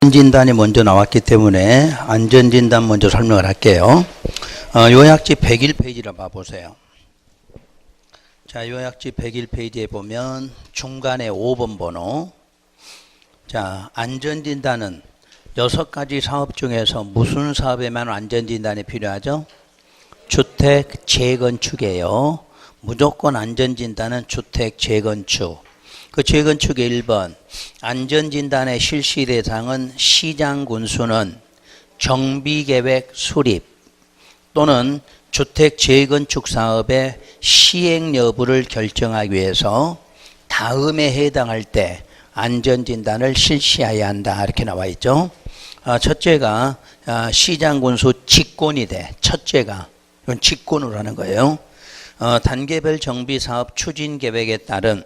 안전진단이 먼저 나왔기 때문에 안전진단 먼저 설명을 할게요. 요약지 101페이지를 봐보세요. 자, 요약지 101페이지에 보면 중간에 5번 번호. 자, 안전진단은 6가지 사업 중에서 무슨 사업에만 안전진단이 필요하죠? 주택 재건축이에요. 무조건 안전진단은 주택 재건축. 그 재건축의 1번 안전진단의 실시 대상은 시장군수는 정비계획 수립 또는 주택 재건축 사업의 시행 여부를 결정하기 위해서 다음에 해당할 때 안전진단을 실시해야 한다 이렇게 나와 있죠. 첫째가 시장군수 직권이 돼. 첫째가 이건 직권으로 하는 거예요. 단계별 정비사업 추진계획에 따른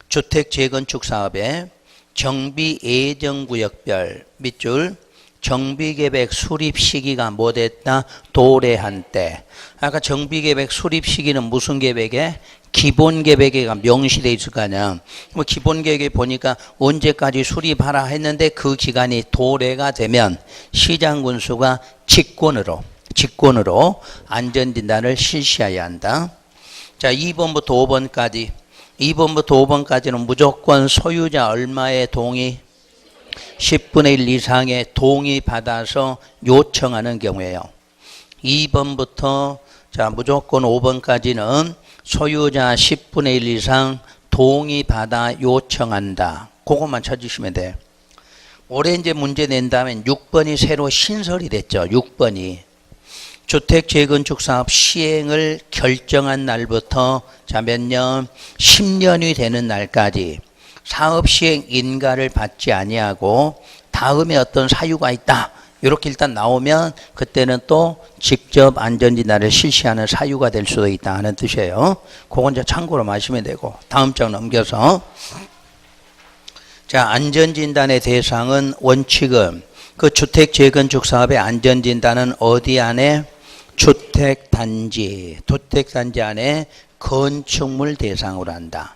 주택 재건축 사업의 정비 예정구역별 밑줄 정비계획 수립 시기가 뭐 됐다? 도래한 때. 아까 정비계획 수립 시기는 무슨 계획에? 기본계획에 명시되어 있을 거 아니야. 뭐 기본계획에 보니까 언제까지 수립하라 했는데 그 기간이 도래가 되면 시장군수가 직권으로 안전진단을 실시해야 한다. 자, 2번부터 5번까지. 2번부터 5번까지는 무조건 소유자 얼마의 동의? 10분의 1 이상의 동의 받아서 요청하는 경우에요. 2번부터 자 무조건 5번까지는 소유자 10분의 1 이상 동의 받아 요청한다. 그것만 찾으시면 돼요. 올해 이제 문제 낸다면 6번이 새로 신설이 됐죠. 6번이. 주택 재건축 사업 시행을 결정한 날부터 자 몇 년? 10년이 되는 날까지 사업 시행 인가를 받지 아니하고 다음에 어떤 사유가 있다. 이렇게 일단 나오면 그때는 또 직접 안전진단을 실시하는 사유가 될 수도 있다 하는 뜻이에요. 그건 이제 참고로 마시면 되고 다음 장 넘겨서 자 안전진단의 대상은 원칙은 그 주택 재건축 사업의 안전진단은 어디 안에? 주택단지 안에 건축물 대상으로 한다.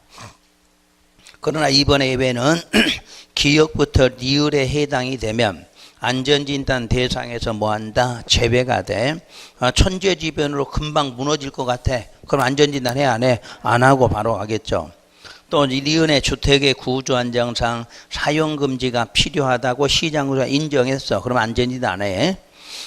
그러나 이번 예외는 기역부터 리을에 해당이 되면 안전진단 대상에서 뭐한다? 제외가 돼. 천재지변으로 금방 무너질 것 같아. 그럼 안전진단 해 안 해? 안 하고 바로 가겠죠. 또 리은의 주택의 구조안정상 사용금지가 필요하다고 시장구가 인정했어. 그럼 안전진단 안 해.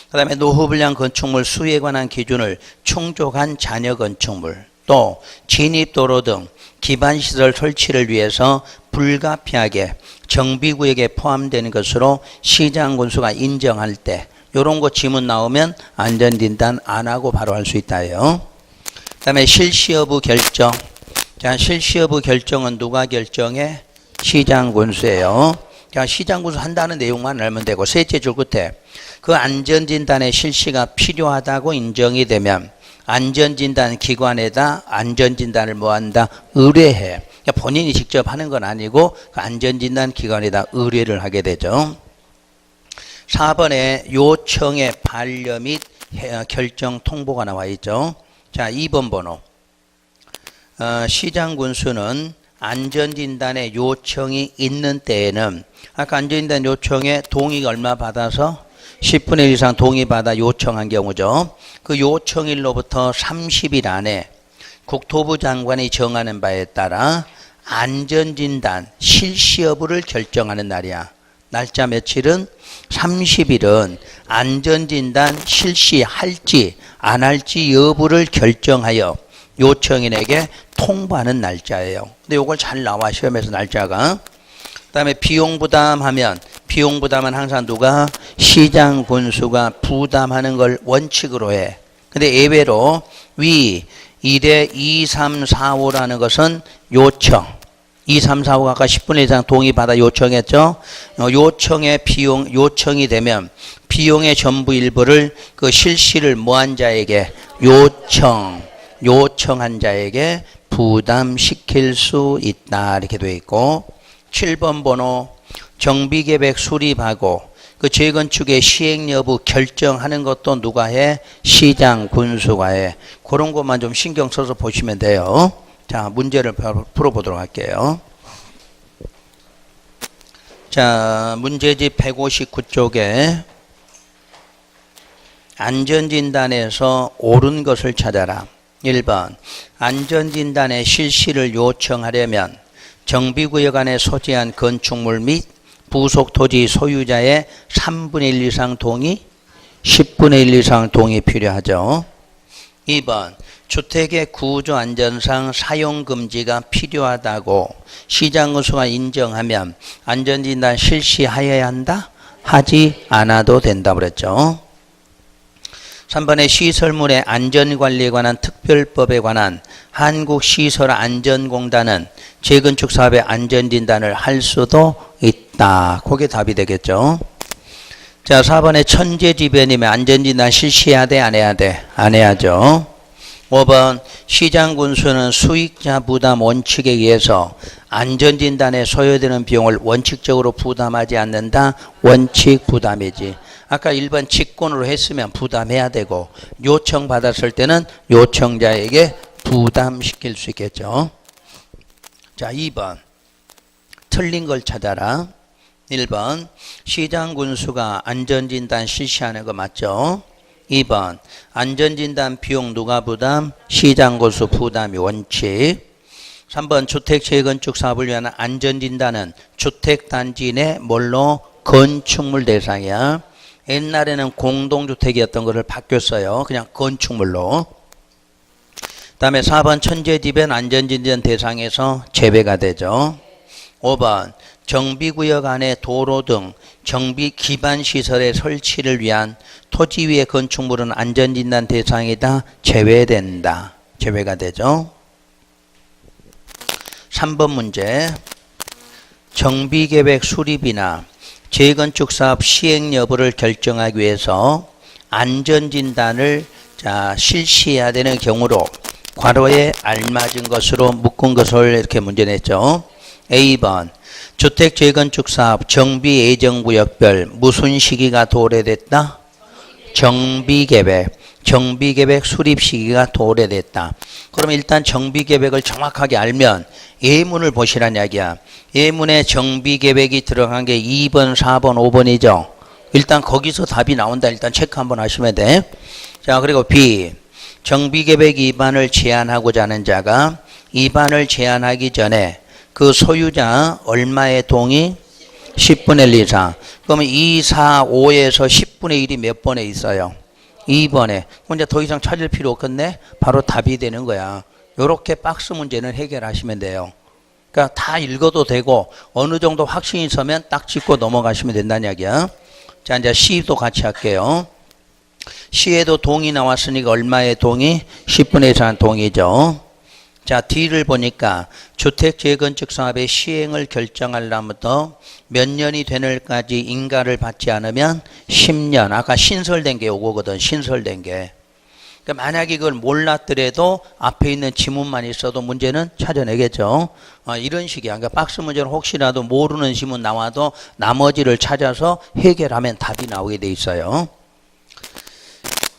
그 다음에 노후불량 건축물 수에 관한 기준을 충족한 잔여 건축물 또 진입도로 등 기반시설 설치를 위해서 불가피하게 정비구역에 포함되는 것으로 시장군수가 인정할 때 이런 거 지문 나오면 안전진단 안 하고 바로 할 수 있다요. 그 다음에 실시여부 결정. 자, 실시여부 결정은 누가 결정해? 시장군수예요. 자, 시장군수 한다는 내용만 알면 되고 셋째 줄 끝에 그 안전진단의 실시가 필요하다고 인정이 되면 안전진단 기관에다 안전진단을 뭐한다? 의뢰해. 그러니까 본인이 직접 하는 건 아니고 그 안전진단 기관에다 의뢰를 하게 되죠. 4번에 요청의 반려 및 결정 통보가 나와 있죠. 자, 2번 번호. 시장군수는 안전진단의 요청이 있는 때에는 아까 안전진단 요청에 동의가 얼마 받아서 10분의 1 이상 동의받아 요청한 경우죠. 그 요청일로부터 30일 안에 국토부 장관이 정하는 바에 따라 안전진단 실시 여부를 결정하는 날이야. 날짜 며칠은 30일은 안전진단 실시할지 안 할지 여부를 결정하여 요청인에게 통보하는 날짜예요. 근데 이걸 잘 나와 시험에서 날짜가. 그 다음에 비용 부담하면 비용 부담은 항상 누가? 시장군수가 부담하는 걸 원칙으로 해. 근데 예외로 위 1에 2, 3, 4, 5라는 것은 요청. 2, 3, 4, 5가 아까 10분의 이상 동의받아 요청했죠. 요청의 비용 요청이 되면 비용의 전부 일부를 그 실시를 뭐한 자에게? 요청한 자에게 부담시킬 수 있다 이렇게 되어 있고 7번 번호 정비계획 수립하고 그 재건축의 시행 여부 결정하는 것도 누가 해? 시장군수가 해. 그런 것만 좀 신경 써서 보시면 돼요. 자, 문제를 풀어보도록 할게요. 자, 문제집 159쪽에 안전진단에서 옳은 것을 찾아라. 1번 안전진단의 실시를 요청하려면 정비구역 안에 소재한 건축물 및 부속 토지 소유자의 3분의 1 이상 동의, 10분의 1 이상 동의 필요하죠. 2번 주택의 구조 안전상 사용 금지가 필요하다고 시장군수가 인정하면 안전진단 실시하여야 한다? 하지 않아도 된다고 그랬죠. 3번의 시설물의 안전관리에 관한 특별법에 관한 한국시설안전공단은 재건축 사업의 안전진단을 할 수도 있다. 그게 답이 되겠죠. 자, 4번의 천재지변이면 안전진단 실시해야 돼? 안 해야 돼? 안 해야죠. 5번 시장군수는 수익자 부담 원칙에 의해서 안전진단에 소요되는 비용을 원칙적으로 부담하지 않는다. 원칙 부담이지. 아까 1번 직권으로 했으면 부담해야 되고 요청받았을 때는 요청자에게 부담시킬 수 있겠죠. 자, 2번 틀린 걸 찾아라. 1번 시장군수가 안전진단 실시하는 거 맞죠? 2번 안전진단 비용 누가 부담? 시장군수 부담이 원칙. 3번 주택 재건축 사업을 위한 안전진단은 주택단지 내 뭘로? 건축물 대상이야. 옛날에는 공동주택이었던 것을 바뀌었어요. 그냥 건축물로. 다음에 4번 천재지변 안전진단 대상에서 제외가 되죠. 5번 정비구역 안에 도로 등 정비 기반 시설의 설치를 위한 토지 위의 건축물은 안전진단 대상이다. 제외된다. 제외가 되죠. 3번 문제 정비계획 수립이나 재건축 사업 시행 여부를 결정하기 위해서 안전진단을 실시해야 되는 경우로 괄호에 알맞은 것으로 묶은 것을 이렇게 문제 냈죠. A번 주택 재건축 사업 정비 예정구역별 무슨 시기가 도래됐다? 정비계획 수립 시기가 도래됐다. 그럼 일단 정비계획을 정확하게 알면 예문을 보시란 이야기야. 예문에 정비계획이 들어간 게 2번, 4번, 5번이죠. 일단 거기서 답이 나온다. 일단 체크 한번 하시면 돼. 자, 그리고 B 정비계획 위반을 제한하고자 하는 자가 위반을 제한하기 전에 그 소유자 얼마의 동의? 10분의 1 이상. 그러면 2, 4, 5에서 10분의 1이 몇 번에 있어요? 2번에. 이제 더 이상 찾을 필요 없겠네. 바로 답이 되는 거야. 이렇게 박스 문제는 해결하시면 돼요. 그러니까 다 읽어도 되고 어느 정도 확신이 있으면 딱 짚고 넘어가시면 된다는 이야기야. 자, 이제 C도 같이 할게요. C에도 동의 나왔으니까 얼마의 동의? 10분의 1 동의죠. 자, D를 보니까 주택 재건축 사업의 시행을 결정하려면부터 몇 년이 되늘까지 인가를 받지 않으면 10년. 아까 신설된 게 요거거든. 신설된 게. 그러니까 만약에 이걸 몰랐더라도 앞에 있는 지문만 있어도 문제는 찾아내겠죠. 이런 식이야. 그러니까 박스 문제는 혹시라도 모르는 지문 나와도 나머지를 찾아서 해결하면 답이 나오게 돼 있어요.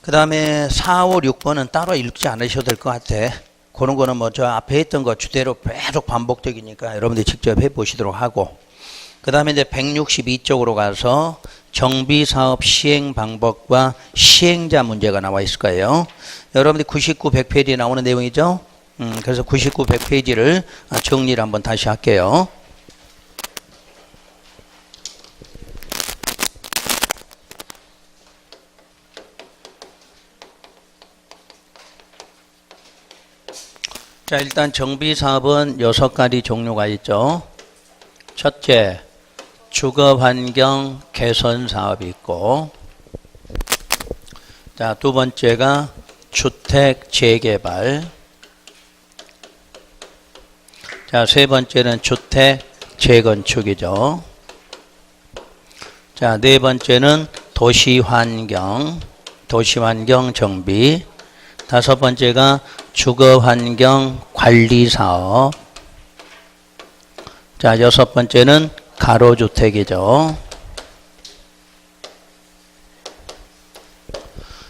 그 다음에 4, 5, 6번은 따로 읽지 않으셔도 될 것 같아. 그런 거는 뭐 저 앞에 했던 거 주대로 계속 반복적이니까 여러분들이 직접 해보시도록 하고. 그 다음에 이제 162쪽으로 가서 정비사업 시행 방법과 시행자 문제가 나와 있을 거예요. 여러분들이 99, 100페이지에 나오는 내용이죠. 그래서 99, 100페이지를 정리를 한번 다시 할게요. 자, 일단 정비사업은 6가지 종류가 있죠. 첫째, 주거환경 개선 사업이 있고, 자, 두 번째가 주택 재개발, 자, 세 번째는 주택 재건축이죠. 자, 네 번째는 도시환경 정비, 다섯 번째가 주거환경 관리사업, 자, 여섯 번째는 가로주택이죠.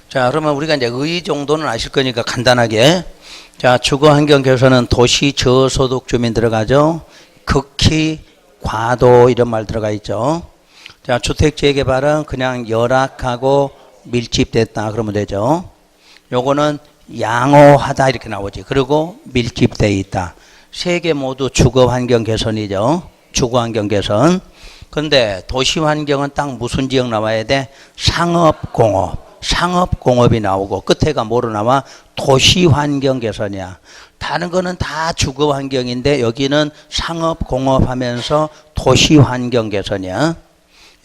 자, 그러면 우리가 이제 의 정도는 아실 거니까 간단하게. 자, 주거환경 개선은 도시 저소득 주민 들어가죠. 극히 과도 이런 말 들어가 있죠. 자, 주택 재개발은 그냥 열악하고 밀집됐다 그러면 되죠. 요거는 양호하다 이렇게 나오지. 그리고 밀집되어 있다. 세 개 모두 주거 환경 개선이죠. 주거 환경 개선. 근데 도시 환경은 딱 무슨 지역 나와야 돼? 상업공업. 상업공업이 나오고 끝에가 뭐로 나와? 도시 환경 개선이야. 다른 거는 다 주거 환경인데 여기는 상업공업 하면서 도시 환경 개선이야.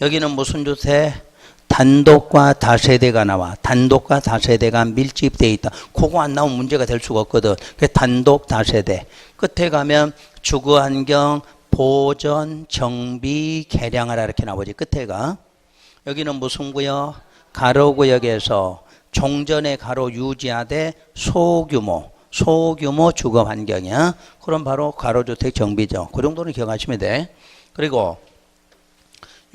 여기는 무슨 주택? 단독과 다세대가 나와. 단독과 다세대가 밀집되어 있다. 그거 안 나오면 문제가 될 수가 없거든. 단독 다세대. 끝에 가면 주거환경 보전 정비 개량하라 이렇게 나오지. 끝에가. 여기는 무슨 구역? 가로구역에서 종전의 가로 유지하되 소규모 주거환경이야. 그럼 바로 가로주택 정비죠. 그 정도는 기억하시면 돼. 그리고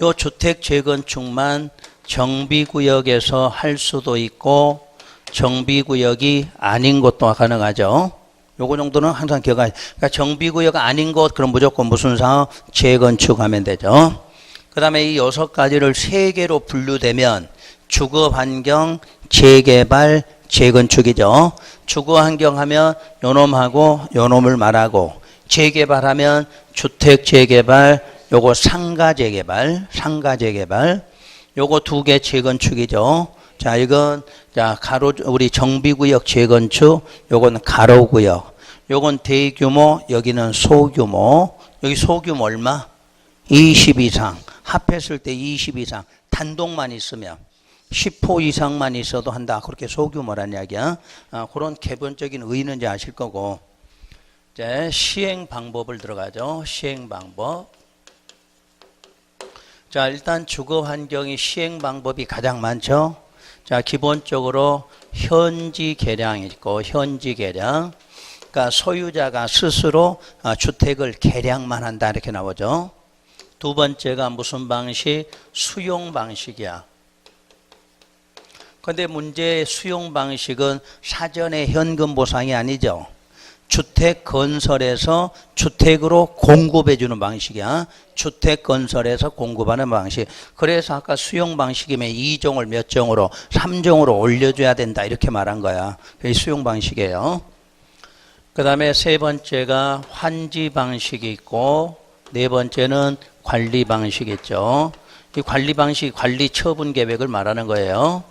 요 주택 재건축만 정비구역에서 할 수도 있고 정비구역이 아닌 것도 가능하죠. 요거 정도는 항상 기억하세요. 그러니까 정비구역 아닌 것 그럼 무조건 무슨 사업? 재건축하면 되죠. 그 다음에 이 6가지를 3개로 분류되면 주거환경, 재개발, 재건축이죠. 주거환경 하면 요놈하고 요놈을 말하고 재개발하면 주택 재개발, 요거 상가 재개발. 요거 2개 재건축이죠. 자, 이건 자, 우리 정비구역 재건축, 요건 가로구역. 요건 대규모, 여기는 소규모. 여기 소규모 얼마? 20 이상. 합했을 때 20 이상. 단독만 있으면 10호 이상만 있어도 한다. 그렇게 소규모란 이야기야. 그런 기본적인 의의는 이제 아실 거고. 이제 시행 방법을 들어가죠. 시행 방법. 자, 일단 주거 환경이 시행 방법이 가장 많죠. 자, 기본적으로 현지 개량이 있고, 현지 개량. 그러니까 소유자가 스스로 주택을 개량만 한다. 이렇게 나오죠. 두 번째가 무슨 방식? 수용 방식이야. 근데 문제의 수용 방식은 사전에 현금 보상이 아니죠. 주택 건설에서 주택으로 공급해 주는 방식이야. 주택 건설에서 공급하는 방식. 그래서 아까 수용 방식이면 2종을 몇 종으로? 3종으로 올려줘야 된다. 이렇게 말한 거야. 그게 수용 방식이에요. 그 다음에 세 번째가 환지 방식이 있고, 네 번째는 관리 방식이죠. 이 관리 방식, 관리 처분 계획을 말하는 거예요.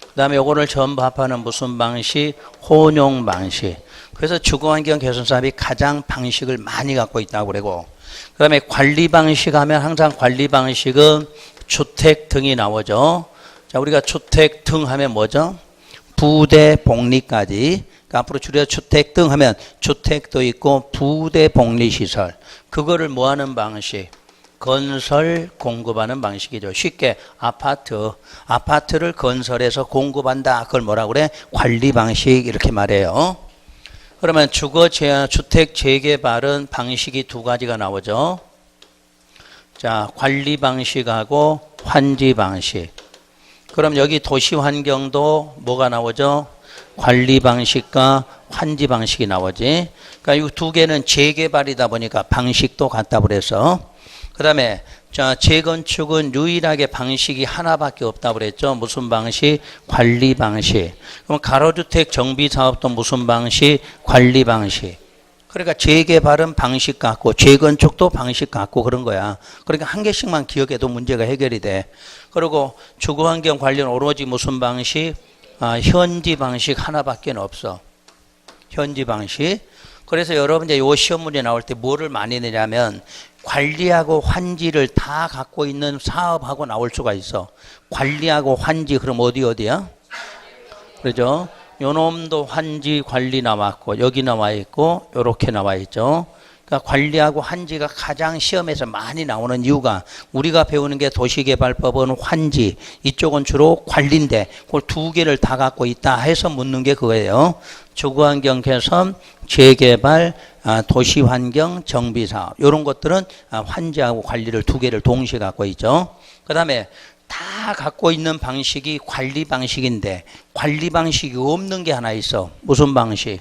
그 다음에 요거를 전부 합하는 무슨 방식? 혼용 방식. 그래서 주거환경 개선 사업이 가장 방식을 많이 갖고 있다고 그러고, 그 다음에 관리 방식 하면 항상 관리 방식은 주택 등이 나오죠. 자, 우리가 주택 등 하면 뭐죠? 부대 복리까지. 그러니까 앞으로 줄여서 주택 등 하면 주택도 있고 부대 복리시설. 그거를 뭐 하는 방식? 건설 공급하는 방식이죠. 쉽게 아파트를 건설해서 공급한다. 그걸 뭐라고 그래? 관리 방식 이렇게 말해요. 그러면 주택 재개발은 방식이 2가지가 나오죠. 자, 관리 방식하고 환지 방식. 그럼 여기 도시 환경도 뭐가 나오죠? 관리 방식과 환지 방식이 나오지. 그러니까 이 2개는 재개발이다 보니까 방식도 같다 그래서. 그 다음에 재건축은 유일하게 방식이 하나밖에 없다 그랬죠. 무슨 방식? 관리 방식. 그럼 가로주택 정비사업도 무슨 방식? 관리 방식. 그러니까 재개발은 방식 같고 재건축도 방식 같고 그런 거야. 그러니까 한 개씩만 기억해도 문제가 해결이 돼. 그리고 주거환경 관련 오로지 무슨 방식? 현지 방식 하나밖에 없어. 현지 방식. 그래서 여러분 이제 요 시험 문제 나올 때 뭐를 많이 내냐면 관리하고 환지를 다 갖고 있는 사업하고 나올 수가 있어. 관리하고 환지 그럼 어디야? 그렇죠? 요놈도 환지 관리 나왔고 여기 나와 있고 요렇게 나와 있죠. 그러니까 관리하고 환지가 가장 시험에서 많이 나오는 이유가 우리가 배우는 게 도시개발법은 환지, 이쪽은 주로 관리인데 그걸 2개를 다 갖고 있다 해서 묻는 게 그거예요. 주거환경 개선, 재개발, 도시환경 정비사업 이런 것들은 환지하고 관리를 2개를 동시에 갖고 있죠. 그 다음에 다 갖고 있는 방식이 관리 방식인데 관리 방식이 없는 게 하나 있어. 무슨 방식?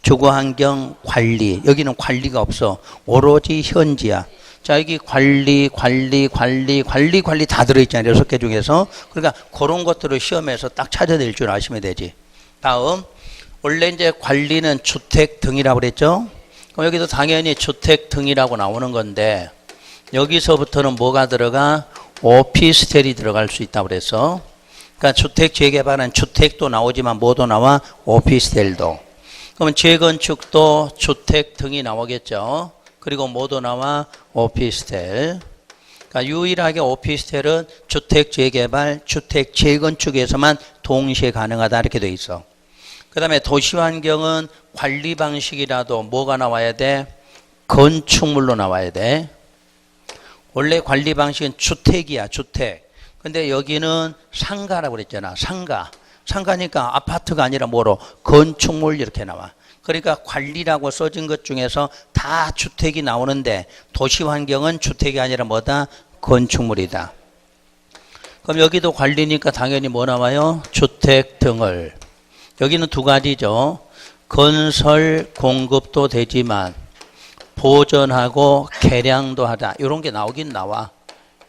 주거환경 관리. 여기는 관리가 없어. 오로지 현지야. 자, 여기 관리 다 들어있잖아요. 6개 중에서. 그러니까 그런 것들을 시험에서 딱 찾아낼 줄 아시면 되지. 다음, 원래 이제 관리는 주택 등이라고 그랬죠? 그럼 여기도 당연히 주택 등이라고 나오는 건데, 여기서부터는 뭐가 들어가? 오피스텔이 들어갈 수 있다고 그랬어. 그러니까 주택 재개발은 주택도 나오지만 뭐도 나와? 오피스텔도. 그러면 재건축도 주택 등이 나오겠죠. 그리고 뭐도 나와? 오피스텔. 그러니까 유일하게 오피스텔은 주택 재개발, 주택 재건축에서만 동시에 가능하다 이렇게 돼 있어. 그 다음에 도시환경은 관리 방식이라도 뭐가 나와야 돼? 건축물로 나와야 돼. 원래 관리 방식은 주택이야, 주택. 근데 여기는 상가라고 그랬잖아. 상가니까 아파트가 아니라 뭐로? 건축물 이렇게 나와. 그러니까 관리라고 써진 것 중에서 다 주택이 나오는데 도시환경은 주택이 아니라 뭐다? 건축물이다. 그럼 여기도 관리니까 당연히 뭐 나와요? 주택 등을. 여기는 두 가지죠. 건설 공급도 되지만 보존하고 개량도 하다. 이런 게 나오긴 나와.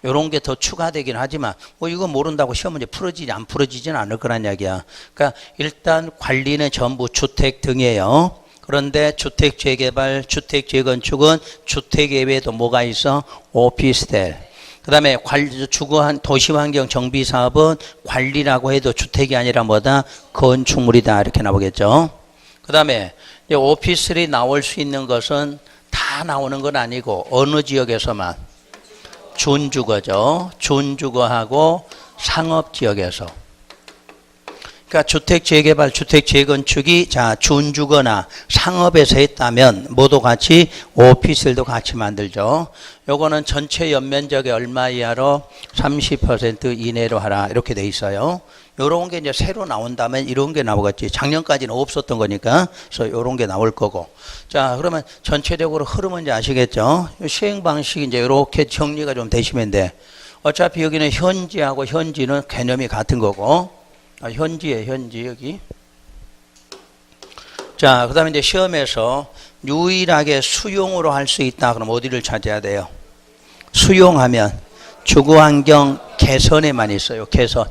이런 게 더 추가되긴 하지만 뭐 이거 모른다고 시험 문제 풀어지지 안 풀어지지는 않을 거란 이야기야. 그러니까 일단 관리는 전부 주택 등이에요. 그런데 주택 재개발, 주택 재건축은 주택 외에도 뭐가 있어? 오피스텔. 그 다음에 주거한 도시환경 정비 사업은 관리라고 해도 주택이 아니라 뭐다? 건축물이다. 이렇게 나오겠죠. 그 다음에 오피스텔이 나올 수 있는 것은 다 나오는 건 아니고 어느 지역에서만? 준주거죠. 준주거하고 상업지역에서. 그러니까 주택 재개발, 주택 재건축이 자 준주거나 상업에서 했다면 뭐도 같이 오피스텔도 같이 만들죠. 요거는 전체 연면적의 얼마 이하로 30% 이내로 하라 이렇게 돼 있어요. 요런 게 이제 새로 나온다면 이런 게 나오겠지. 작년까지는 없었던 거니까. 그래서 요런 게 나올 거고. 자, 그러면 전체적으로 흐름은 이제 아시겠죠? 시행 방식이 이제 이렇게 정리가 좀 되시면 돼. 어차피 여기는 현지하고 현지는 개념이 같은 거고. 현지에 현지 여기. 자, 그 다음에 이제 시험에서 유일하게 수용으로 할 수 있다. 그럼 어디를 찾아야 돼요? 수용하면 주거환경 개선에만 있어요. 개선.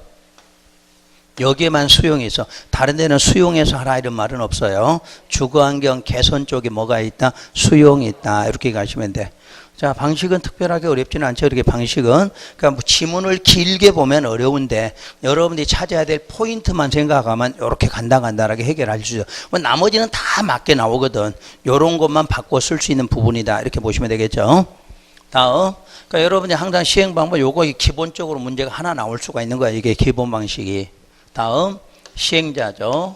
여기에만 수용이 있어. 다른 데는 수용해서 하라 이런 말은 없어요. 주거환경 개선 쪽에 뭐가 있다? 수용이 있다. 이렇게 가시면 돼. 자, 방식은 특별하게 어렵지는 않죠. 이렇게 방식은. 그러니까 뭐 지문을 길게 보면 어려운데 여러분들이 찾아야 될 포인트만 생각하면 이렇게 간단하게 해결할 수 있어요. 뭐 나머지는 다 맞게 나오거든. 이런 것만 바꿔 쓸 수 있는 부분이다. 이렇게 보시면 되겠죠. 다음. 그러니까 여러분이 항상 시행 방법 요거 기본적으로 문제가 하나 나올 수가 있는 거야. 이게 기본 방식이. 다음 시행자죠.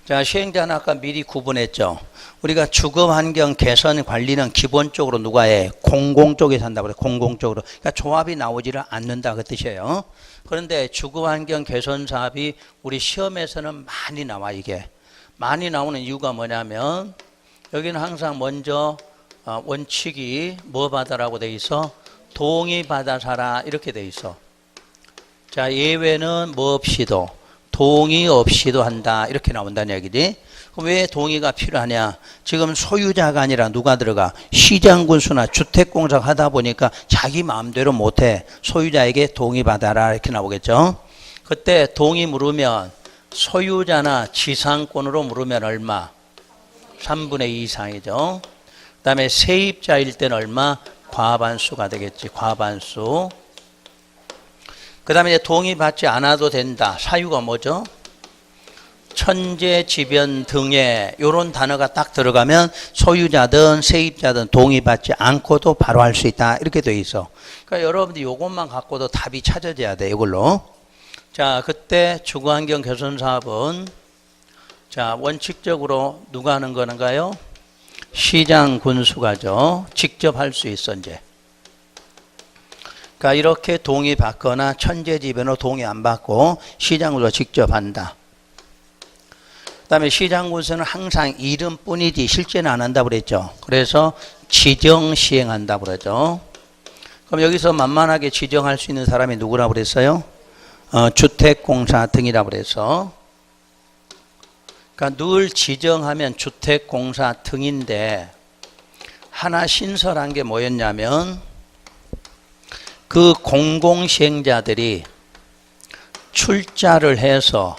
자, 시행자는 아까 미리 구분했죠. 우리가 주거환경 개선 관리는 기본적으로 누가 해? 공공 쪽에서 한다고 그래. 공공 쪽으로. 그러니까 조합이 나오지를 않는다 그 뜻이에요. 그런데 주거환경 개선 사업이 우리 시험에서는 많이 나와. 이게 많이 나오는 이유가 뭐냐면 여기는 항상 먼저 원칙이 뭐 받아라고 돼 있어? 동의 받아 사라 이렇게 돼 있어. 자, 예외는 뭐 없이도 동의 없이도 한다 이렇게 나온다는 얘기지. 그럼 왜 동의가 필요하냐? 지금 소유자가 아니라 누가 들어가? 시장군수나 주택공사가 하다 보니까 자기 마음대로 못해. 소유자에게 동의 받아라 이렇게 나오겠죠. 그때 동의 물으면 소유자나 지상권으로 물으면 얼마? 3분의 2 이상이죠. 그 다음에 세입자일 때는 얼마? 과반수가 되겠지. 과반수. 그 다음에 동의받지 않아도 된다. 사유가 뭐죠? 천재지변 등의 이런 단어가 딱 들어가면 소유자든 세입자든 동의받지 않고도 바로 할 수 있다. 이렇게 돼 있어. 그러니까 여러분들이 이것만 갖고도 답이 찾아져야 돼. 이걸로. 자, 그때 주거환경 개선 사업은 자, 원칙적으로 누가 하는 거는가요? 시장 군수가죠. 직접 할 수 있어 이제. 그러니까 이렇게 동의 받거나 천재지변으로 동의 안 받고 시장군수가 직접 한다. 그 다음에 시장군수는 항상 이름뿐이지 실제는 안 한다고 그랬죠. 그래서 지정 시행한다고 그러죠. 그럼 여기서 만만하게 지정할 수 있는 사람이 누구라고 그랬어요? 주택공사 등이라고 그래서. 그러니까 늘 지정하면 주택공사 등인데 하나 신설한 게 뭐였냐면 그 공공시행자들이 출자를 해서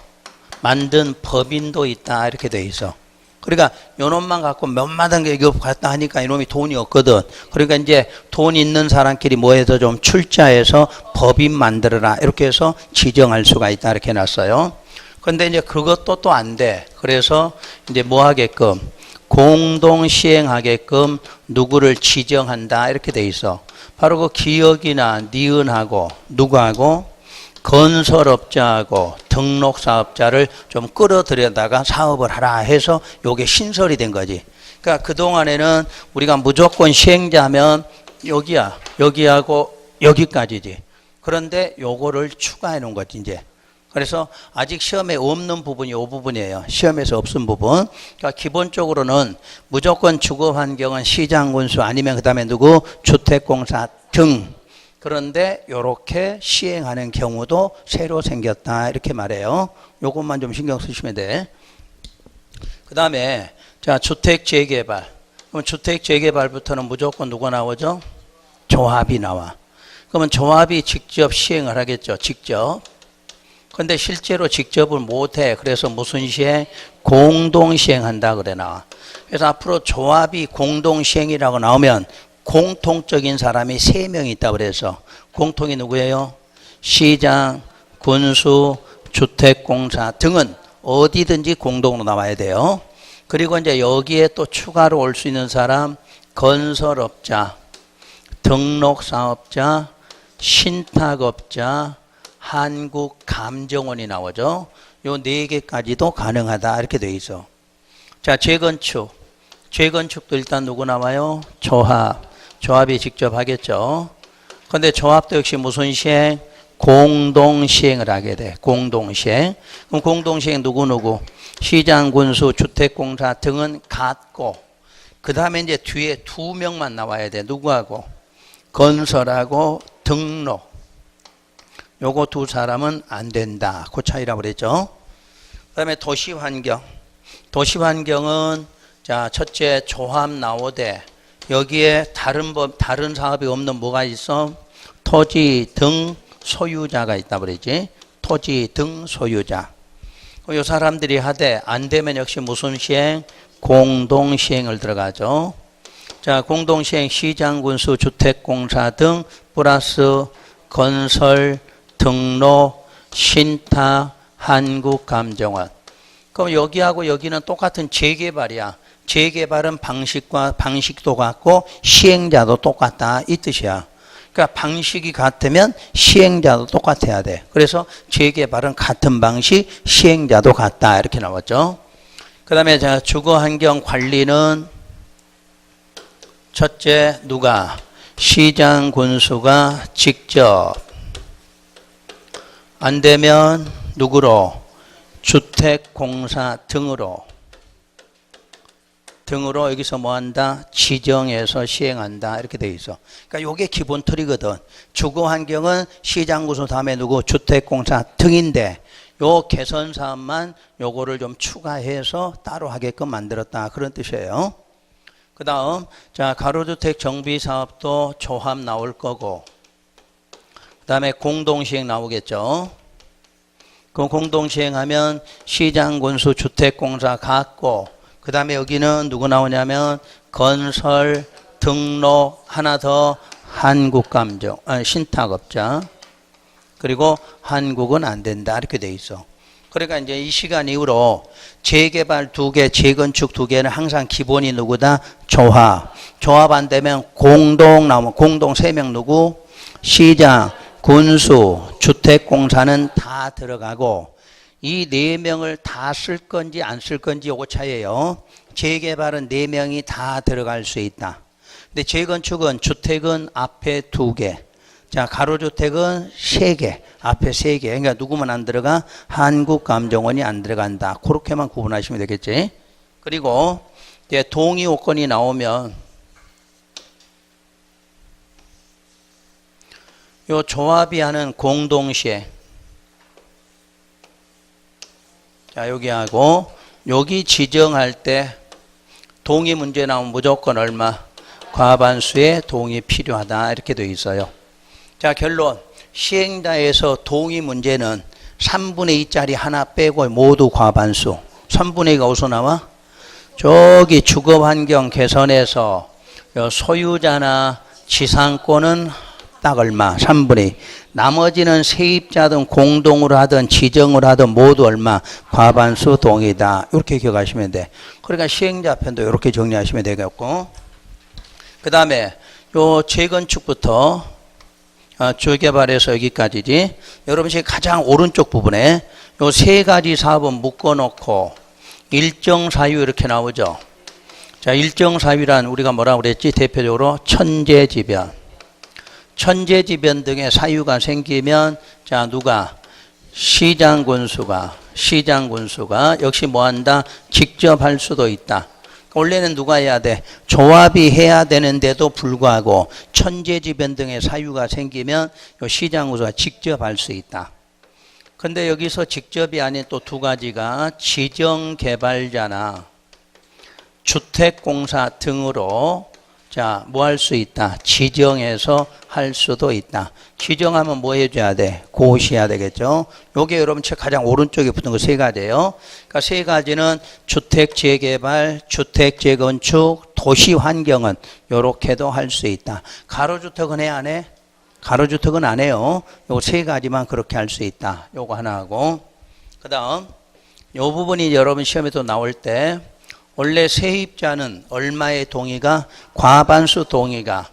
만든 법인도 있다 이렇게 돼 있어. 그러니까 요놈만 갖고 몇마당 이거 갖다 하니까 이놈이 돈이 없거든. 그러니까 이제 돈 있는 사람끼리 뭐해서 좀 출자해서 법인 만들어라 이렇게 해서 지정할 수가 있다 이렇게 해놨어요. 근데 이제 그것도 또 안 돼. 그래서 이제 뭐 하게끔 공동 시행하게끔 누구를 지정한다 이렇게 돼 있어. 바로 그 기역이나 니은하고 누구하고 건설업자하고 등록사업자를 좀 끌어들여다가 사업을 하라 해서 요게 신설이 된 거지. 그러니까 그동안에는 우리가 무조건 시행자면 여기야, 여기하고 여기까지지. 그런데 요거를 추가해 놓은 거지, 이제. 그래서 아직 시험에 없는 부분이 이 부분이에요. 시험에서 없은 부분. 그러니까 기본적으로는 무조건 주거환경은 시장군수 아니면 그 다음에 누구? 주택공사 등. 그런데 이렇게 시행하는 경우도 새로 생겼다 이렇게 말해요. 요것만 좀 신경 쓰시면 돼. 그 다음에 자 주택재개발. 그럼 주택재개발부터는 무조건 누가 나오죠? 조합이 나와. 그러면 조합이 직접 시행을 하겠죠. 직접. 근데 실제로 직접을 못해. 그래서 무슨 시행? 공동시행한다 그래 나와. 그래서 앞으로 조합이 공동시행이라고 나오면 공통적인 사람이 3명이 있다고 그래서 공통이 누구예요? 시장, 군수, 주택공사 등은 어디든지 공동으로 나와야 돼요. 그리고 이제 여기에 또 추가로 올 수 있는 사람 건설업자, 등록사업자, 신탁업자, 한국감정원이 나오죠. 요 4개까지도 가능하다 이렇게 돼 있어. 자, 재건축도 일단 누구 나와요? 조합이 직접 하겠죠. 근데 조합도 역시 무슨 시행? 공동시행을 하게 돼. 공동시행. 그럼 공동시행 누구? 시장, 군수, 주택공사 등은 같고 그 다음에 이제 뒤에 2명만 나와야 돼. 누구하고? 건설하고 등록. 요거 2 사람은 안 된다. 그 차이라고 그랬죠. 그 다음에 도시환경. 도시환경은 자, 첫째 조합 나오되 여기에 다른 사업이 없는 뭐가 있어? 토지 등 소유자가 있다 그러지. 토지 등 소유자. 이 사람들이 하되 안 되면 역시 무슨 시행? 공동시행을 들어가죠. 자, 공동시행 시장, 군수, 주택공사 등 플러스 건설, 등록, 신탁, 한국감정원. 그럼 여기하고 여기는 똑같은 재개발이야. 재개발은 방식도 같고 시행자도 똑같다 이 뜻이야. 그러니까 방식이 같으면 시행자도 똑같아야 돼. 그래서 재개발은 같은 방식, 시행자도 같다 이렇게 나왔죠. 그 다음에 주거환경관리는 첫째 누가? 시장, 군수가 직접. 안 되면 누구로? 주택공사 등으로 여기서 뭐 한다? 지정해서 시행한다 이렇게 돼 있어. 그러니까 요게 기본 틀이거든. 주거환경은 시장, 군수 다음에 누구? 주택공사 등인데 요 개선 사업만 요거를 좀 추가해서 따로 하게끔 만들었다 그런 뜻이에요. 그 다음 자 가로주택 정비 사업도 조합 나올 거고 그 다음에 공동시행 나오겠죠. 그 공동시행하면 시장, 군수, 주택공사 같고 그 다음에 여기는 누구 나오냐면 건설, 등록, 하나 더 한국감정, 신탁업자. 그리고 한국은 안 된다 이렇게 돼 있어. 그러니까 이제 이 시간 이후로 재개발 2개, 재건축 2개는 항상 기본이 누구다? 조합 안 되면 공동 나오면 공동 3명 누구? 시장, 군수, 주택공사는 다 들어가고 이 4명을 다 쓸 건지 안 쓸 건지 요거 차이예요. 재개발은 4명이 다 들어갈 수 있다. 근데 재건축은 주택은 앞에 2개. 자, 가로주택은 3개. 앞에 3개. 그러니까 누구만 안 들어가? 한국감정원이 안 들어간다. 그렇게만 구분하시면 되겠지. 그리고 이제 동의 요건이 나오면 요 조합이 하는 공동시행. 자, 여기하고 여기 지정할 때 동의 문제 나오면 무조건 얼마? 과반수의 동의 필요하다 이렇게 되어 있어요. 자, 결론. 시행자에서 동의 문제는 3분의 2짜리 하나 빼고 모두 과반수. 3분의 2가 어디서 나와? 저기 주거환경 개선에서 소유자나 지상권은 딱 얼마? 3분의 2. 나머지는 세입자든 공동으로 하든 지정을 하든 모두 얼마? 과반수 동의다. 이렇게 기억하시면 돼. 그러니까 시행자 편도 이렇게 정리하시면 되겠고, 그 다음에 요 재건축부터 주개발에서 여기까지지. 여러분 지금 가장 오른쪽 부분에 요 세 가지 사업은 묶어놓고 일정 사유 이렇게 나오죠. 자, 일정 사유란 우리가 뭐라고 그랬지? 대표적으로 천재지변. 천재지변 등의 사유가 생기면 자, 누가? 시장군수가 역시 뭐한다? 직접 할 수도 있다. 원래는 누가 해야 돼? 조합이 해야 되는데도 불구하고 천재지변 등의 사유가 생기면 시장군수가 직접 할 수 있다. 근데 여기서 직접이 아닌 또 두 가지가 지정개발자나 주택공사 등으로 자, 뭐 할 수 있다? 지정해서 할 수도 있다. 지정하면 뭐 해줘야 돼? 고시해야 되겠죠? 요게 여러분 책 가장 오른쪽에 붙은 거 세 가지예요. 그러니까 세 가지는 주택 재개발, 주택 재건축, 도시 환경은 요렇게도 할 수 있다. 가로주택은 해, 안 해? 가로주택은 안 해요. 요 세 가지만 그렇게 할 수 있다. 요거 하나 하고. 그 다음, 요 부분이 여러분 시험에도 나올 때 원래 세입자는 얼마의 동의가? 과반수 동의가.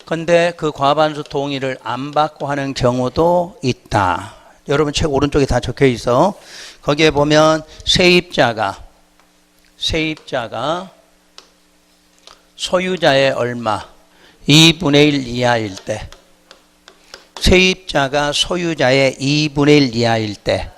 근데 그 과반수 동의를 안 받고 하는 경우도 있다. 여러분 책 오른쪽에 다 적혀 있어. 거기에 보면 세입자가 소유자의 얼마? 2분의 1 이하일 때. 세입자가 소유자의 2분의 1 이하일 때.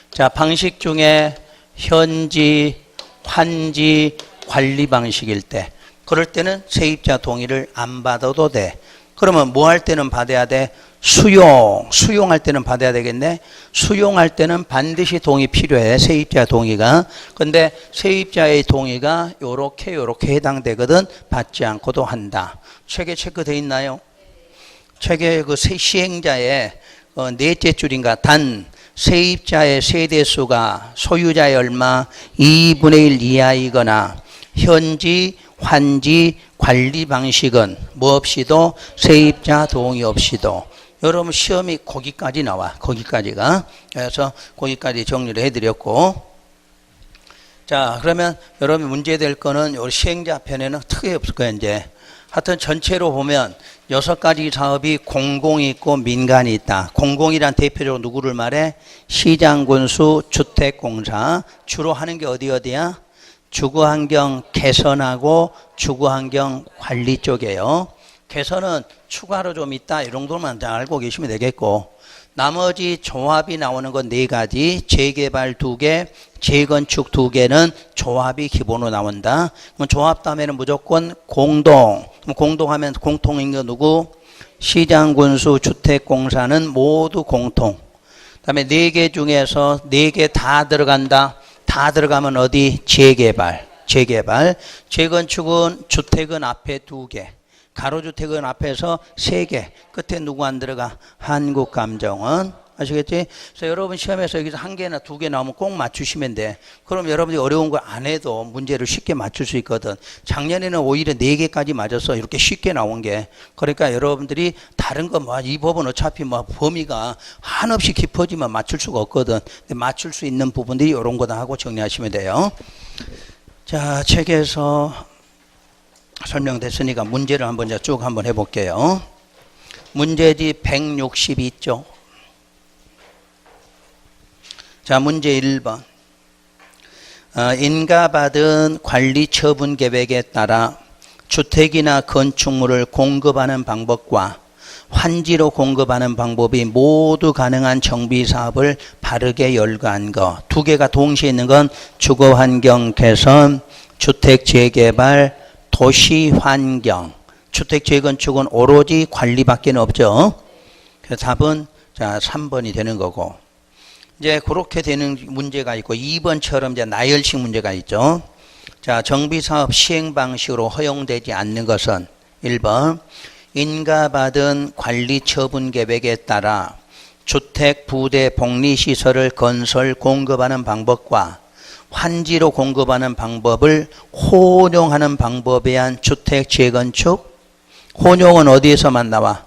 자, 방식 중에 현지, 환지, 관리 방식일 때. 그럴 때는 세입자 동의를 안 받아도 돼. 그러면 뭐 할 때는 받아야 돼? 수용할 때는 받아야 되겠네. 수용할 때는 반드시 동의 필요해. 세입자 동의가. 근데 세입자의 동의가 요렇게 해당되거든. 받지 않고도 한다. 책에 체크되어 있나요? 책에 그 시행자의 넷째 줄인가? 단 세입자의 세대수가 소유자의 얼마? 2분의 1 이하이거나 현지, 환지, 관리 방식은 뭐 없이도 세입자 동의 없이도. 여러분 시험이 거기까지 나와. 거기까지가. 그래서 거기까지 정리를 해드렸고, 자, 그러면 여러분 문제될 거는 요 시행자 편에는 크게 없을 거예요. 이제 하여튼 전체로 보면 6가지 사업이 공공이 있고 민간이 있다. 공공이란 대표적으로 누구를 말해? 시장군수, 주택공사. 주로 하는 게 어디야? 주거환경 개선하고 주거환경 관리 쪽이에요. 개선은 추가로 좀 있다. 이 정도만 알고 계시면 되겠고, 나머지 조합이 나오는 건 4가지. 재개발 2개, 재건축 2개는 조합이 기본으로 나온다. 그럼 조합 다음에는 무조건 공동. 그럼 공동하면 공통인 거 누구? 시장군수, 주택공사는 모두 공통. 그 다음에 4개 중에서 4개 다 들어간다. 다 들어가면 어디? 재개발. 재건축은 주택은 앞에 2개. 가로주택은 앞에서 3개. 끝에 누구 안 들어가? 한국감정원. 아시겠지? 그래서 여러분 시험에서 여기서 1개나 2개 나오면 꼭 맞추시면 돼. 그럼 여러분들이 어려운 거 안 해도 문제를 쉽게 맞출 수 있거든. 작년에는 오히려 4개까지 맞아서 이렇게 쉽게 나온 게. 그러니까 여러분들이 다른 거 이 법은 어차피 범위가 한없이 깊어지면 맞출 수가 없거든. 근데 맞출 수 있는 부분들이 이런 거다 하고 정리하시면 돼요. 자, 책에서 설명됐으니까 문제를 한번 쭉 한번 해볼게요. 문제지 162쪽. 자, 문제 1번. 인가받은 관리 처분 계획에 따라 주택이나 건축물을 공급하는 방법과 환지로 공급하는 방법이 모두 가능한 정비 사업을 바르게 열거한 것. 2개가 동시에 있는 건 주거환경 개선, 주택 재개발, 도시 환경. 주택 재건축은 오로지 관리밖에 없죠. 그래서 답은 자 3번이 되는 거고. 이제 그렇게 되는 문제가 있고 2번처럼 이제 나열식 문제가 있죠. 자, 정비사업 시행 방식으로 허용되지 않는 것은 1번 인가받은 관리 처분 계획에 따라 주택 부대 복리 시설을 건설 공급하는 방법과 환지로 공급하는 방법을 혼용하는 방법에 의한 주택 재건축. 혼용은 어디에서만 나와?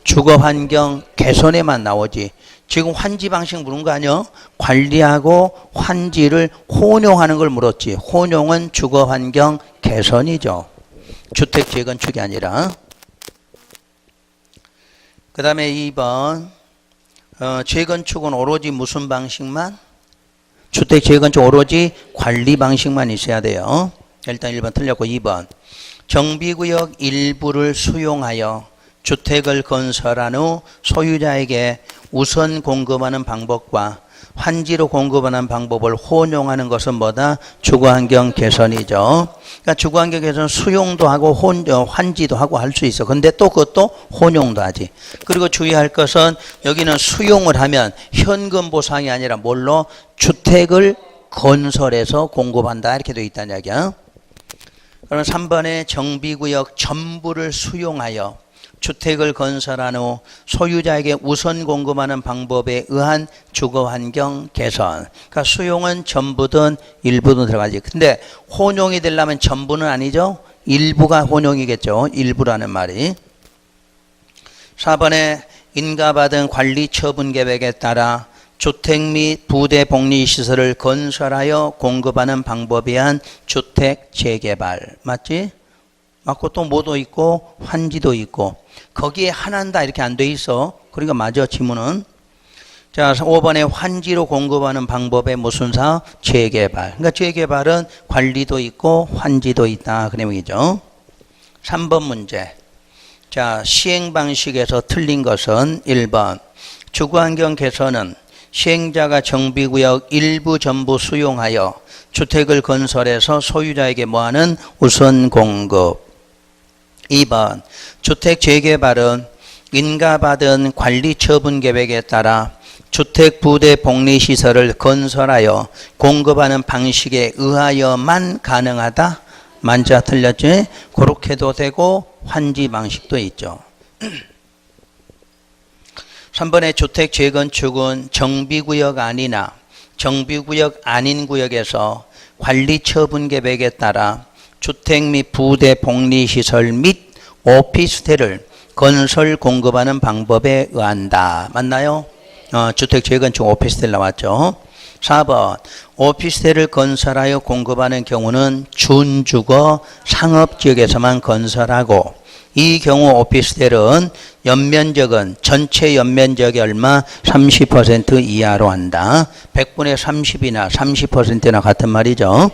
주거환경 개선에만 나오지. 지금 환지 방식 물은 거 아니야? 관리하고 환지를 혼용하는 걸 물었지. 혼용은 주거환경 개선이죠. 주택 재건축이 아니라. 그 다음에 2번 재건축은 오로지 무슨 방식만? 주택 재건축 오로지 관리 방식만 있어야 돼요. 일단 1번 틀렸고 2번 정비구역 일부를 수용하여 주택을 건설한 후 소유자에게 우선 공급하는 방법과 환지로 공급하는 방법을 혼용하는 것은 뭐다? 주거환경 개선이죠. 그러니까 주거환경 개선 수용도 하고 환지도 하고 할 수 있어. 근데 또 그것도 혼용도 하지. 그리고 주의할 것은 여기는 수용을 하면 현금 보상이 아니라 뭘로? 주택을 건설해서 공급한다 이렇게 되어 있다는 이야기야. 그럼 3번에 정비구역 전부를 수용하여 주택을 건설한 후 소유자에게 우선 공급하는 방법에 의한 주거환경 개선. 그러니까 수용은 전부든 일부든 들어가지. 근데 혼용이 되려면 전부는 아니죠. 일부가 혼용이겠죠. 일부라는 말이. 4번에 인가받은 관리 처분 계획에 따라 주택 및 부대 복리 시설을 건설하여 공급하는 방법에 의한 주택 재개발. 맞지? 맞고 또 뭐도 있고 환지도 있고 거기에 하나다 이렇게 안 돼 있어. 그러니까 맞아 지문은. 자 5번에 환지로 공급하는 방법의 무슨 사업? 재개발. 그러니까 재개발은 관리도 있고 환지도 있다 그 내용이죠. 3번 문제. 자 시행 방식에서 틀린 것은 1번 주거환경 개선은 시행자가 정비구역 일부 전부 수용하여 주택을 건설해서 소유자에게 뭐하는? 우선 공급. 2번 주택 재개발은 인가받은 관리 처분 계획에 따라 주택 부대 복리 시설을 건설하여 공급하는 방식에 의하여만 가능하다. 만자 틀렸지? 그렇게도 되고 환지 방식도 있죠. 3번의 주택 재건축은 정비구역 아니나 정비구역 아닌 구역에서 관리 처분 계획에 따라 주택 및 부대 복리 시설 및 오피스텔을 건설 공급하는 방법에 의한다. 맞나요? 주택 재건축 오피스텔 나왔죠. 4번 오피스텔을 건설하여 공급하는 경우는 준주거 상업지역에서만 건설하고 이 경우 오피스텔은 연면적은 전체 연면적이 얼마? 30% 이하로 한다. 100분의 30이나 30%나 같은 말이죠.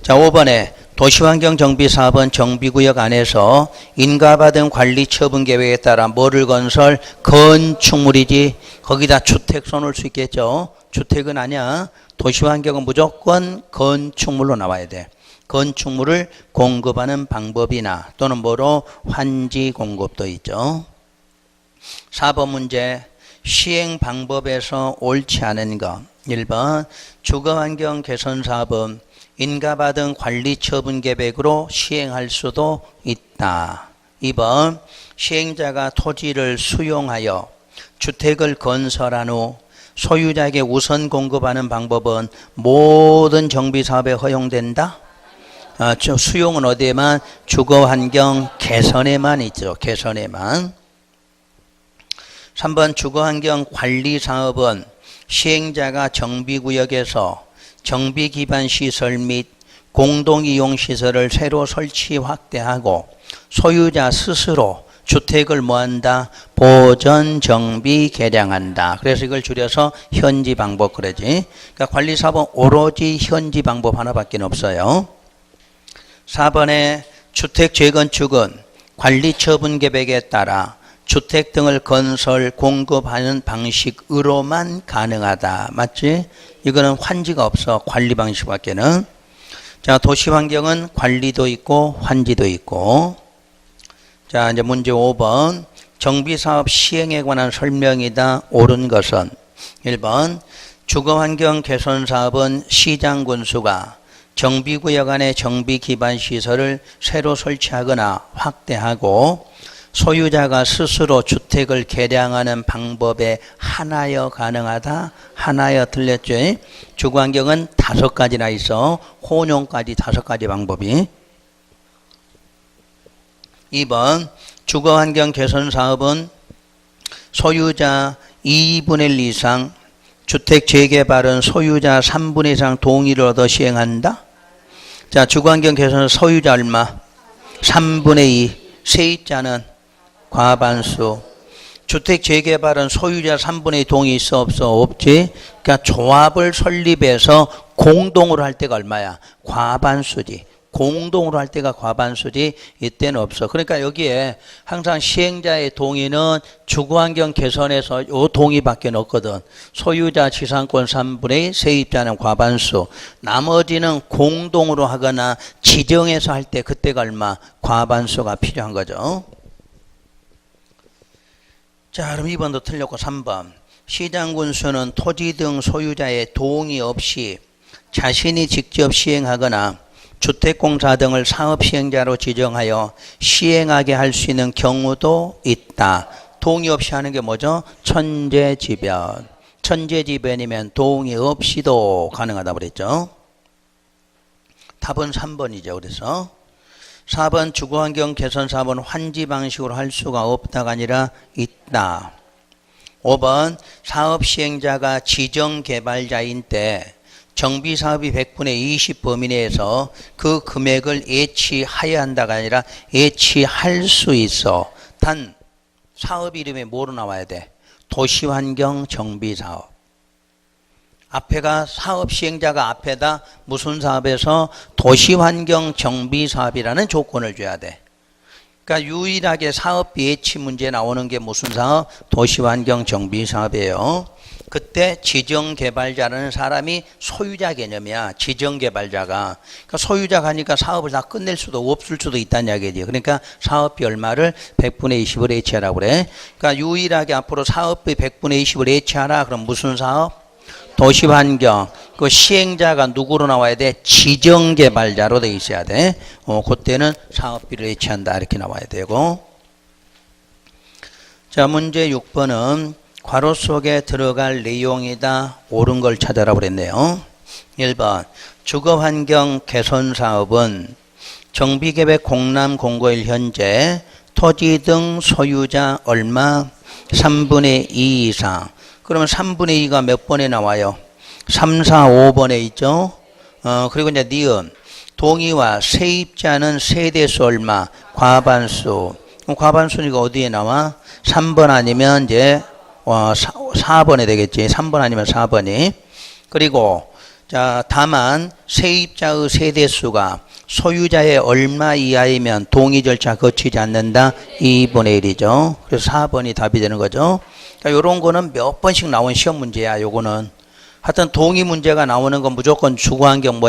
자 5번에 도시환경정비사업은 정비구역 안에서 인가받은 관리 처분 계획에 따라 뭐를 건설? 건축물이지. 거기다 주택 써놓을 수 있겠죠. 주택은 아니야. 도시환경은 무조건 건축물로 나와야 돼. 건축물을 공급하는 방법이나 또는 뭐로? 환지 공급도 있죠. 4번 문제. 시행 방법에서 옳지 않은 것. 1번 주거환경 개선 사업은 인가받은 관리 처분 계획으로 시행할 수도 있다. 2번 시행자가 토지를 수용하여 주택을 건설한 후 소유자에게 우선 공급하는 방법은 모든 정비사업에 허용된다. 수용은 어디에만? 주거환경 개선에만 있죠. 개선에만. 3번 주거환경 관리사업은 시행자가 정비구역에서 정비기반시설 및 공동이용시설을 새로 설치 확대하고 소유자 스스로 주택을 뭐한다? 보전, 정비, 개량한다. 그래서 이걸 줄여서 현지방법 그러지. 그러니까 관리사업은 오로지 현지방법 하나밖에 없어요. 4번에 주택 재건축은 관리처분 계획에 따라 주택 등을 건설, 공급하는 방식으로만 가능하다. 맞지? 이거는 환지가 없어. 관리 방식밖에는. 자, 도시환경은 관리도 있고 환지도 있고. 자, 이제 문제 5번. 정비사업 시행에 관한 설명이다. 옳은 것은 1번 주거환경 개선사업은 시장 군수가 정비구역 안에 정비 기반 시설을 새로 설치하거나 확대하고 소유자가 스스로 주택을 개량하는 방법에 한하여 가능하다. 한하여 틀렸죠. 주거환경은 5가지나 있어. 혼용까지 5가지 방법이. 2번 주거환경 개선 사업은 소유자 2분의 1 이상 주택 재개발은 소유자 3분의 1 이상 동의를 얻어 시행한다. 자, 주거환경 개선 소유자 얼마? 3분의 2. 세입자는 과반수. 주택 재개발은 소유자 3분의 2 동의 있어 없어? 없지. 그러니까 조합을 설립해서 공동으로 할 때가 얼마야? 과반수지. 공동으로 할 때가 과반수지 이때는 없어. 그러니까 여기에 항상 시행자의 동의는 주거환경 개선에서 요 동의밖에 없거든. 소유자 지상권 3분의 2, 세입자는 과반수. 나머지는 공동으로 하거나 지정해서 할 때 그때가 얼마? 과반수가 필요한 거죠. 자, 그럼 2번도 틀렸고 3번. 시장군수는 토지 등 소유자의 동의 없이 자신이 직접 시행하거나 주택공사 등을 사업시행자로 지정하여 시행하게 할 수 있는 경우도 있다. 동의 없이 하는 게 뭐죠? 천재지변. 천재지변이면 동의 없이도 가능하다고 그랬죠. 답은 3번이죠. 그래서 4번 주거환경 개선 사업은 환지 방식으로 할 수가 없다가 아니라 있다. 5번 사업시행자가 지정개발자인 때 정비사업이 100분의 20 범위 내에서 그 금액을 예치하여야 한다가 아니라 예치할 수 있어. 단 사업 이름이 뭐로 나와야 돼? 도시환경 정비사업. 앞에가 사업 시행자가 앞에다 무슨 사업에서 도시환경 정비사업이라는 조건을 줘야 돼. 그러니까 유일하게 사업비 예치 문제 나오는 게 무슨 사업? 도시환경 정비사업이에요. 그때 지정개발자라는 사람이 소유자 개념이야. 지정개발자가. 그러니까 소유자가 하니까 사업을 다 끝낼 수도 없을 수도 있다는 이야기지. 그러니까 사업비 얼마를 100분의 20을 예치하라고 그래. 그러니까 유일하게 앞으로 사업비 100분의 20을 예치하라. 그럼 무슨 사업? 도시환경. 그 시행자가 누구로 나와야 돼? 지정개발자로 돼 있어야 돼. 그때는 사업비를 예치한다. 이렇게 나와야 되고. 자, 문제 6번은 괄호 속에 들어갈 내용이다. 옳은 걸 찾아라 그랬네요. 1번 주거환경 개선사업은 정비계획 공람 공고일 현재 토지 등 소유자 얼마? 3분의 2 이상. 그러면 3분의 2가 몇 번에 나와요? 3, 4, 5번에 있죠. 그리고 이제 니은 동의와 세입자는 세대수 얼마? 과반수. 그럼 과반수니까 어디에 나와? 3번 아니면 이제 4번에 되겠지. 3번 아니면 4번이. 그리고 자, 다만 세입자의 세대수가 소유자의 얼마 이하이면 동의 절차 거치지 않는다. 2분의 1이죠. 그래서 4번이 답이 되는 거죠. 그러니까 이런 거는 몇 번씩 나온 시험 문제야. 요거는 하여튼 동의 문제가 나오는 건 무조건 주거환경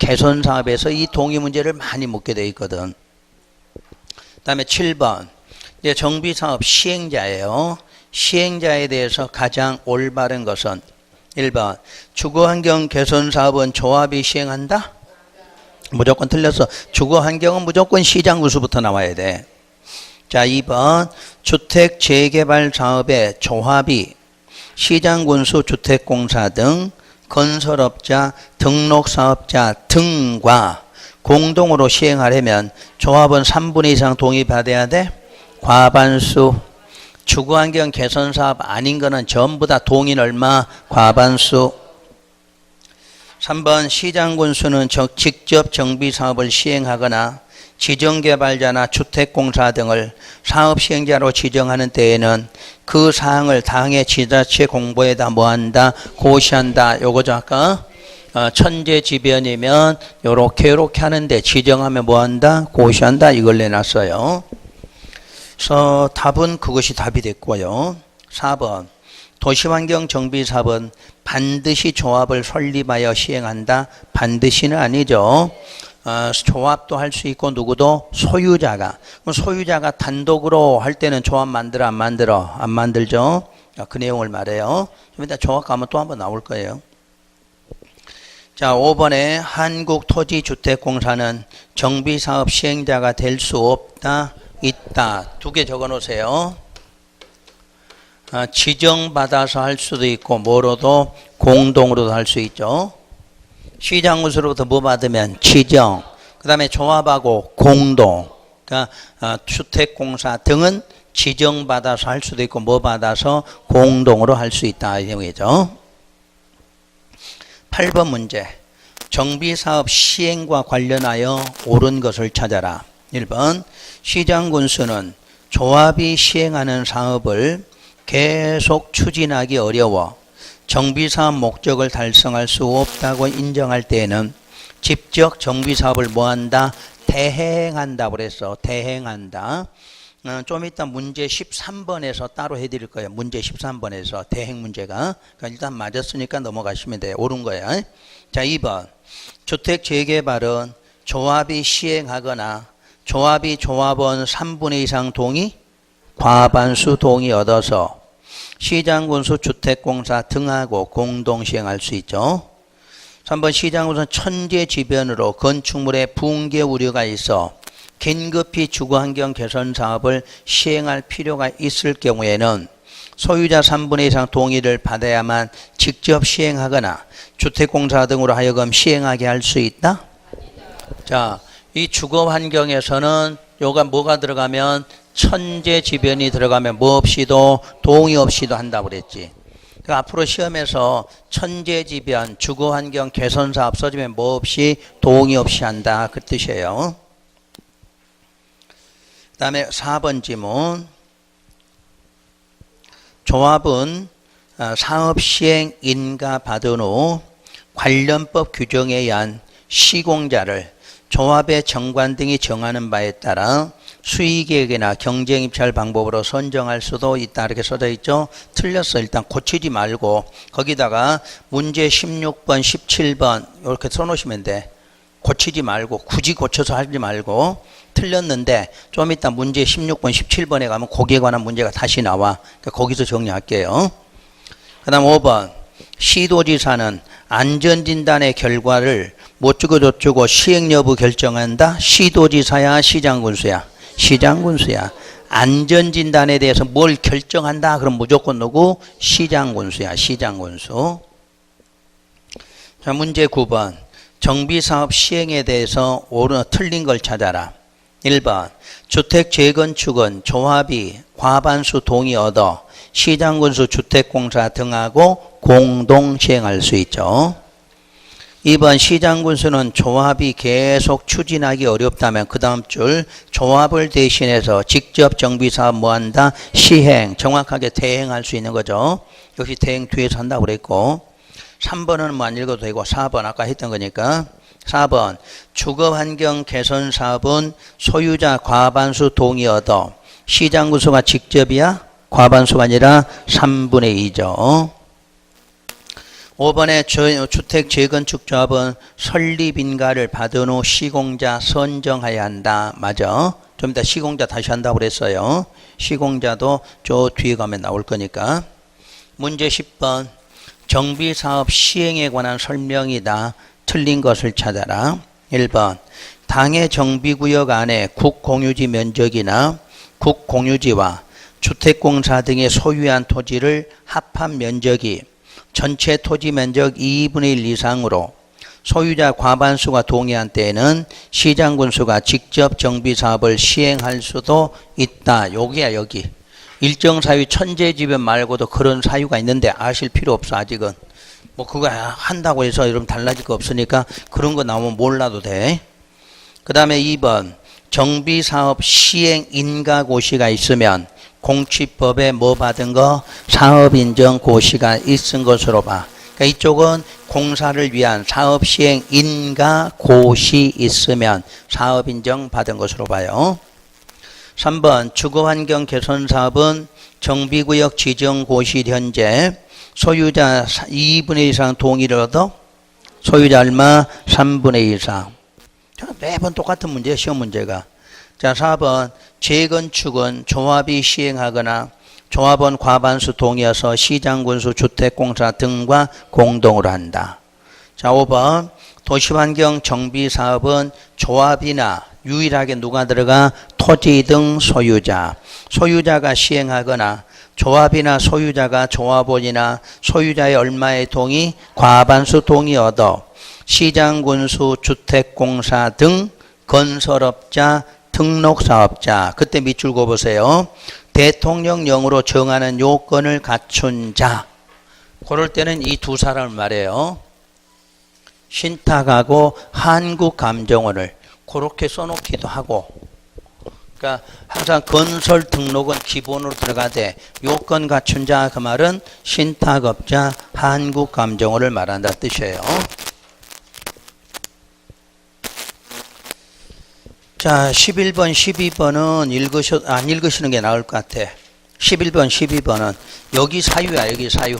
개선 사업에서 이 동의 문제를 많이 묻게 돼 있거든. 그다음에 7번 이제 정비사업 시행자예요. 시행자에 대해서 가장 올바른 것은 1번 주거환경 개선 사업은 조합이 시행한다? 무조건 틀렸어. 주거환경은 무조건 시장군수부터 나와야 돼. 자, 2번 주택 재개발 사업의 조합이 시장군수 주택공사 등 건설업자 등록사업자 등과 공동으로 시행하려면 조합은 3분의 2 이상 동의받아야 돼? 과반수. 주거환경 개선사업 아닌 거는 전부 다 동의는 얼마? 과반수. 3번 시장군수는 직접 정비사업을 시행하거나 지정개발자나 주택공사 등을 사업시행자로 지정하는 때에는 그 사항을 당의 지자체 공보에다 뭐한다? 고시한다. 요거죠 아까 천재지변이면 요렇게 하는데 지정하면 뭐한다? 고시한다. 이걸 내놨어요. 그래서 답은 그것이 답이 됐고요. 4번 도시환경 정비사업은 반드시 조합을 설립하여 시행한다. 반드시는 아니죠. 조합도 할 수 있고 누구도 소유자가. 소유자가 단독으로 할 때는 조합 만들어 안 만들어? 안 만들죠. 그 내용을 말해요. 좀 이따 조합 가면 또 한번 나올 거예요. 자, 5번에 한국토지주택공사는 정비사업 시행자가 될 수 없다, 있다. 두 개 적어 놓으세요. 지정받아서 할 수도 있고 뭐로도 공동으로도 할 수 있죠. 시장군수로부터 뭐 받으면 지정, 그 다음에 조합하고 공동. 그러니까 주택공사 등은 지정받아서 할 수도 있고 뭐 받아서 공동으로 할 수 있다 이 내용이죠. 8번 문제. 정비사업 시행과 관련하여 옳은 것을 찾아라. 1번 시장군수는 조합이 시행하는 사업을 계속 추진하기 어려워 정비사업 목적을 달성할 수 없다고 인정할 때에는 직접 정비사업을 뭐한다? 대행한다 그랬어. 대행한다. 좀 이따 문제 13번에서 따로 해드릴 거예요. 문제 13번에서 대행 문제가. 그러니까 일단 맞았으니까 넘어가시면 돼요. 옳은 거야. 자, 2번 주택 재개발은 조합이 시행하거나 조합이 조합원 3분의 2 이상 동의, 과반수 동의 얻어서 시장군수 주택공사 등하고 공동 시행할 수 있죠. 3번 시장군수는 천재지변으로 건축물에 붕괴 우려가 있어 긴급히 주거환경 개선 사업을 시행할 필요가 있을 경우에는 소유자 3분의 2 이상 동의를 받아야만 직접 시행하거나 주택공사 등으로 하여금 시행하게 할 수 있다? 자, 이 주거환경에서는 요가 뭐가 들어가면 천재지변이 들어가면 뭐 없이도 동의 없이도 한다고 그랬지. 그러니까 앞으로 시험에서 천재지변 주거환경 개선사업 써주면 뭐 없이 동의 없이 한다 그 뜻이에요. 그 다음에 4번 지문. 조합은 사업시행 인가 받은 후 관련법 규정에 의한 시공자를 조합의 정관 등이 정하는 바에 따라 수의계획이나 경쟁입찰 방법으로 선정할 수도 있다 이렇게 써져 있죠. 틀렸어. 일단 고치지 말고 거기다가 문제 16번 17번 이렇게 써놓으시면 돼. 고치지 말고 굳이 고쳐서 하지 말고 틀렸는데 좀 이따 문제 16번 17번에 가면 거기에 관한 문제가 다시 나와. 그러니까 거기서 정리할게요. 그 다음 5번 시도지사는 안전진단의 결과를 뭐쩌고저쩌고 시행 여부 결정한다. 시도지사야 시장군수야? 시장군수야. 안전진단에 대해서 뭘 결정한다 그럼 무조건 누구? 시장군수야. 시장군수. 자, 문제 9번 정비사업 시행에 대해서 옳은 틀린 걸 찾아라. 1번 주택 재건축은 조합이 과반수 동의 얻어 시장군수 주택공사 등하고 공동 시행할 수 있죠. 2번 시장군수는 조합이 계속 추진하기 어렵다면 그 다음 줄 조합을 대신해서 직접 정비사업 뭐한다? 시행, 정확하게 대행할 수 있는 거죠. 역시 대행 뒤에서 한다고 그랬고 3번은 뭐 안 읽어도 되고 4번 아까 했던 거니까 4번 주거환경 개선 사업은 소유자 과반수 동의 얻어 시장군수가 직접이야? 과반수가 아니라 3분의 2죠. 5번에 주택 재건축 조합은 설립인가를 받은 후 시공자 선정해야 한다. 맞아. 좀 이따 시공자 다시 한다고 그랬어요. 시공자도 저 뒤에 가면 나올 거니까. 문제 10번 정비사업 시행에 관한 설명이다. 틀린 것을 찾아라. 1번 당해 정비구역 안에 국공유지 면적이나 국공유지와 주택공사 등의 소유한 토지를 합한 면적이 전체 토지 면적 2분의 1 이상으로 소유자 과반수가 동의한 때에는 시장군수가 직접 정비사업을 시행할 수도 있다. 여기야 여기. 일정 사유 천재지변 말고도 그런 사유가 있는데 아실 필요 없어 아직은. 뭐 그거 한다고 해서 여러분 달라질 거 없으니까 그런 거 나오면 몰라도 돼. 그 다음에 2번 정비사업 시행 인가고시가 있으면 공취법에 뭐 받은 거? 사업인정 고시가 있은 것으로 봐. 그러니까 이쪽은 공사를 위한 사업시행 인가고시 있으면 사업인정 받은 것으로 봐요. 3번 주거환경 개선 사업은 정비구역 지정고시 현재 소유자 2분의 1 이상 동의를 얻어 소유자 얼마? 3분의 2 이상. 매번 똑같은 문제야 시험 문제가. 자 4번 재건축은 조합이 시행하거나 조합원 과반수 동의해서 시장군수 주택공사 등과 공동으로 한다. 자, 5번. 도시환경 정비 사업은 조합이나 유일하게 누가 들어가? 토지 등 소유자. 소유자가 시행하거나 조합이나 소유자가 조합원이나 소유자의 얼마의 동의? 과반수 동의 얻어 시장군수 주택공사 등 건설업자 등록사업자. 그때 밑줄 그어보세요. 대통령령으로 정하는 요건을 갖춘 자. 그럴 때는 이 두 사람을 말해요. 신탁하고 한국감정원을 그렇게 써놓기도 하고. 그러니까 항상 건설 등록은 기본으로 들어가되 요건 갖춘 자 그 말은 신탁업자 한국감정원을 말한다 뜻이에요. 자, 11번, 12번은 안 읽으시는 게 나을 것 같아. 11번, 12번은 여기 사유야, 여기 사유.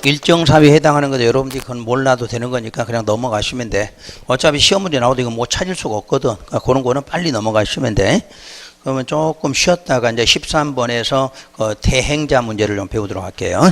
일정 사유에 해당하는 거죠. 여러분들이 그건 몰라도 되는 거니까 그냥 넘어가시면 돼. 어차피 시험 문제 나오도 이거 못 찾을 수가 없거든. 그러니까 그런 거는 빨리 넘어가시면 돼. 그러면 조금 쉬었다가 이제 13번에서 대행자 문제를 좀 배우도록 할게요.